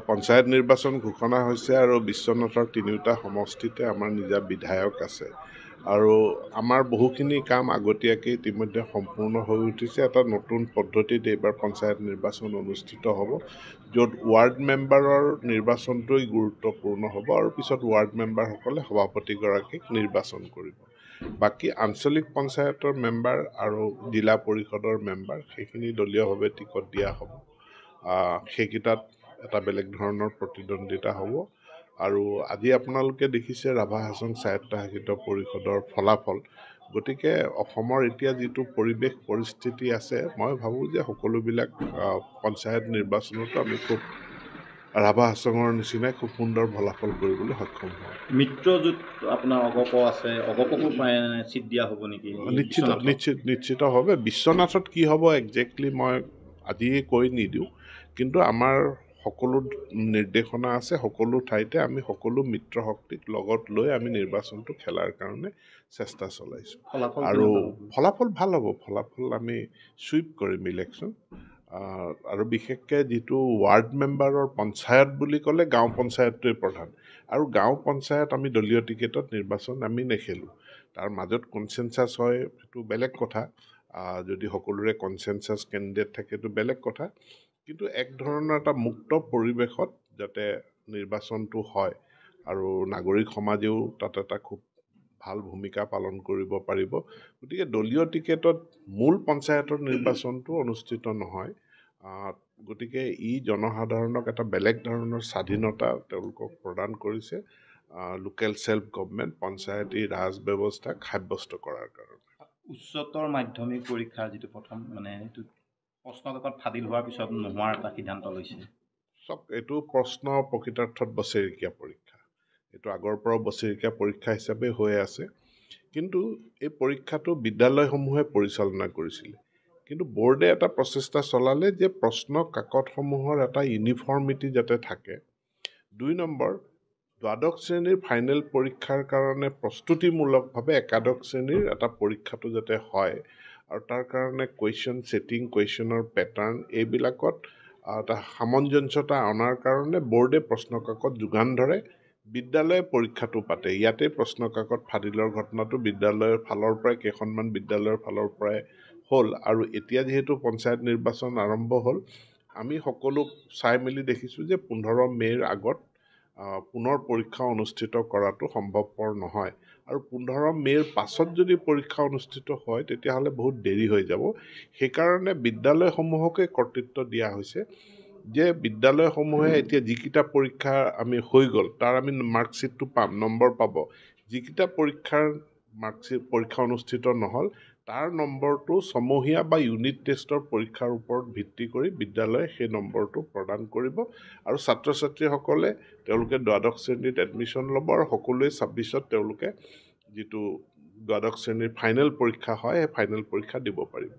পঞ্চায়ত নিৰ্বাচন ঘোষণা হৈছে আৰু বিশ্বনাথৰ তিনিওটা সমষ্টিতে আমাৰ নিজা বিধায়ক আছে আৰু আমাৰ বহুখিনি কাম আগতীয়াকৈ ইতিমধ্যে সম্পূৰ্ণ হৈ উঠিছে। এটা নতুন পদ্ধতিত এইবাৰ পঞ্চায়ত নিৰ্বাচন অনুষ্ঠিত হ'ব, য'ত ৱাৰ্ড মেম্বাৰৰ নিৰ্বাচনটোৱেই গুৰুত্বপূৰ্ণ হ'ব আৰু পিছত ৱাৰ্ড মেম্বাৰসকলে সভাপতিগৰাকীক নিৰ্বাচন কৰিব। বাকী আঞ্চলিক পঞ্চায়তৰ মেম্বাৰ আৰু জিলা পৰিষদৰ মেম্বাৰ সেইখিনি দলীয়ভাৱে টিকট দিয়া হ'ব। সেইকেইটাত এটা বেলেগ ধৰণৰ প্ৰতিদ্বন্দ্বিতা হ'ব। আৰু আজি আপোনালোকে দেখিছে ৰাভা হাছং স্বায়ত্তশাসিত পৰিষদৰ ফলাফল। গতিকে অসমৰ এতিয়া যিটো পৰিৱেশ পৰিস্থিতি আছে, মই ভাবোঁ যে সকলোবিলাক পঞ্চায়ত নিৰ্বাচনতো আমি খুব ৰাভা হাছঙৰ নিচিনাই খুব সুন্দৰ ফলাফল কৰিবলৈ সক্ষম হ'ম। মিত্ৰজোঁট আপোনাৰ অগপ আছে, অগপকো চিট দিয়া হ'ব নেকি? নিশ্চিতভাৱে বিশ্বনাথত কি হ'ব একজেক্টলি মই আজিয়ে কৈ নিদিওঁ, কিন্তু আমাৰ সকলো নিৰ্দেশনা আছে, সকলো ঠাইতে আমি সকলো মিত্ৰ শক্তিক লগত লৈ আমি নিৰ্বাচনটো খেলাৰ কাৰণে চেষ্টা চলাইছোঁ। আৰু ফলাফল ভাল হ'ব, ফলাফল আমি চুইপ কৰিম ইলেকশ্যন। আৰু বিশেষকৈ যিটো ৱাৰ্ড মেম্বাৰৰ পঞ্চায়ত বুলি ক'লে গাঁও পঞ্চায়তটোৱে প্ৰধান, আৰু গাঁও পঞ্চায়ত আমি দলীয় টিকেটত নিৰ্বাচন আমি নেখেলোঁ। তাৰ মাজত কনচেনচাছ হয় সেইটো বেলেগ কথা, যদি সকলোৰে কনচেনচাছ কেণ্ডিডেট থাকে সেইটো বেলেগ কথা, কিন্তু এক ধৰণৰ এটা মুক্ত পৰিৱেশত যাতে নিৰ্বাচনটো হয় আৰু নাগৰিক সমাজেও তাত এটা খুব ভাল ভূমিকা পালন কৰিব পাৰিব। গতিকে দলীয় টিকেটত মূল পঞ্চায়তৰ নিৰ্বাচনটো অনুষ্ঠিত নহয়। গতিকে ই জনসাধাৰণক এটা বেলেগ ধৰণৰ স্বাধীনতা তেওঁলোকক প্ৰদান কৰিছে local self government Panchayati Raj ব্যৱস্থাক সাব্যস্ত কৰাৰ কাৰণে। উচ্চতৰ মাধ্যমিক পৰীক্ষা যিটো প্ৰথম এইটো প্ৰশ্নকাকত ফাদিল হোৱাৰ পিছত নোহোৱাৰ এটা সিদ্ধান্ত লৈছে। এইটো প্ৰশ্ন প্ৰকৃতাৰ্থত বছৰেকীয়া পৰীক্ষা, এইটো আগৰ পৰাও বছৰেকীয়া পৰীক্ষা হিচাপে হৈ আছে, কিন্তু এই পৰীক্ষাটো বিদ্যালয়সমূহে পৰিচালনা কৰিছিলে। কিন্তু বোৰ্ডে এটা প্ৰচেষ্টা চলালে যে প্ৰশ্ন কাকতসমূহৰ এটা ইউনিফৰ্মিটি যাতে থাকে। ২ নম্বৰ, দ্বাদশ শ্ৰেণীৰ ফাইনেল পৰীক্ষাৰ কাৰণে প্ৰস্তুতিমূলকভাৱে একাদশ শ্ৰেণীৰ এটা পৰীক্ষাটো যাতে হয়, আৰু তাৰ কাৰণে কুৱেশ্যন ছেটিং, কুৱেশ্যনৰ পেটাৰ্ণ এইবিলাকত এটা সামঞ্জস্যতা অনাৰ কাৰণে বোৰ্ডে প্ৰশ্নকাকত যোগান ধৰে, বিদ্যালয়ে পৰীক্ষাটো পাতে। ইয়াতে প্ৰশ্নকাকত ফাদিলৰ ঘটনাটো বিদ্যালয়ৰ ফালৰ পৰাই কেইখনমান বিদ্যালয়ৰ ফালৰ পৰাই হ'ল, আৰু এতিয়া যিহেতু পঞ্চায়ত নিৰ্বাচন আৰম্ভ হ'ল, আমি সকলো চাই মেলি দেখিছোঁ যে 15 মে'ৰ আগত পুনৰ পৰীক্ষা অনুষ্ঠিত কৰাটো সম্ভৱপৰ নহয়, আৰু 15 মে'ৰ পাছত যদি পৰীক্ষা অনুষ্ঠিত হয় তেতিয়াহ'লে বহুত দেৰি হৈ যাব। সেইকাৰণে বিদ্যালয়সমূহকে কৰ্তৃত্ব দিয়া হৈছে যে বিদ্যালয়সমূহে এতিয়া যিকেইটা পৰীক্ষা আমি হৈ গ'ল তাৰ আমি মাৰ্কশ্বিটটো পাম, নম্বৰ পাব। যিকেইটা পৰীক্ষা অনুষ্ঠিত নহ'ল তাৰ নম্বৰটো ছমহীয়া বা ইউনিট টেষ্টৰ পৰীক্ষাৰ ওপৰত ভিত্তি কৰি বিদ্যালয়ে সেই নম্বৰটো প্ৰদান কৰিব, আৰু ছাত্ৰ ছাত্ৰীসকলে তেওঁলোকে দ্বাদশ শ্ৰেণীত এডমিশ্যন ল'ব, আৰু সকলোৱে 26ত তেওঁলোকে যিটো দ্বাদশ শ্ৰেণীৰ ফাইনেল পৰীক্ষা হয় সেই ফাইনেল পৰীক্ষা দিব পাৰিব।